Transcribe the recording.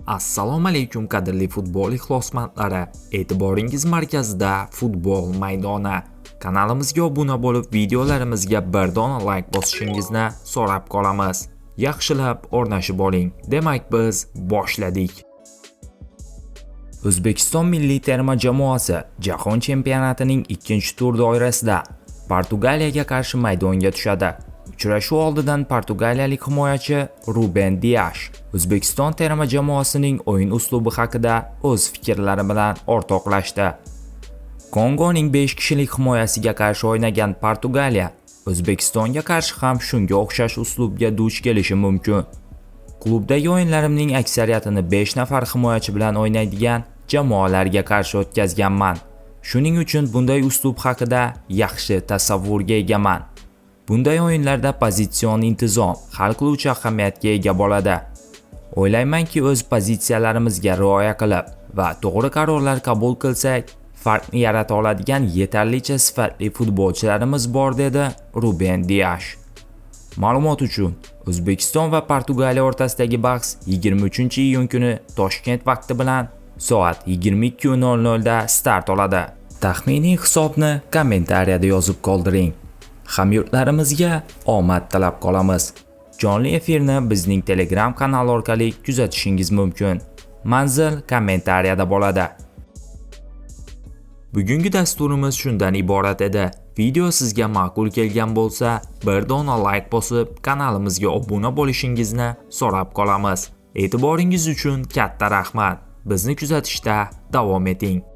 Assalomu alaykum qadrli futbol ixlosmandlari. E'tiboringiz markazida futbol maydoni. Kanalimizga obuna bo'lib, videolarimizga bir dona like bosishingizni so'rab qolamiz. Yaxshilab o'rnashib oling. Demak, biz boshladik. O'zbekiston milliy terma jamoasi Jahon chempionatining 2-tur doirasida Portugaliyaga qarshi maydonga tushadi. Uchrashuv oldidan portugaliyalik himoyachi Ruben Dias O'zbekiston terma jamoasining o'yin uslubi haqida o'z fikrlari bilan o'rtoqlashdi. Kongoning 5 kishilik himoyasiga qarshi o'ynagan Portugaliya O'zbekistonga qarshi ham shunga o'xshash uslubga duch kelishi mumkin. Klubdagi o'yinlarimning aksariyatini 5 nafar himoyachi bilan o'ynaydigan jamoalarga qarshi o'tkazganman. Shuning uchun bunday uslub haqida yaxshi tasavvurga egaman. Bunday o'yinlarda pozitsion intizom hal qiluvchi ahamiyatga ega bo'ladi. O'ylaymanki, o'z pozitsiyalarimizga rioya qilib va to'g'ri qarorlar qabul qilsak, farqni yarata oladigan yetarlicha sifatli futbolchilarimiz bor, dedi Ruben Dias. Ma'lumot uchun, O'zbekiston va Portugaliya o'rtasidagi bahs 23-iyun kuni Toshkent vaqti bilan soat 22:00 da start oladi. Taxminiy hisobni kommentariyada yozib qoldiring. Hamyurtlarimizga omad tilab qolamiz. Jonli efirni bizning Telegram kanali orqali kuzatishingiz mumkin. Manzil kommentariyada bo'ladi. Bugungi dasturimiz shundan iborat edi. Video sizga ma'qul kelgan bo'lsa, bir dona like bosib, kanalimizga obuna bo'lishingizni so'rab qolamiz. E'tiboringiz uchun katta rahmat. Bizni kuzatishda davom eting.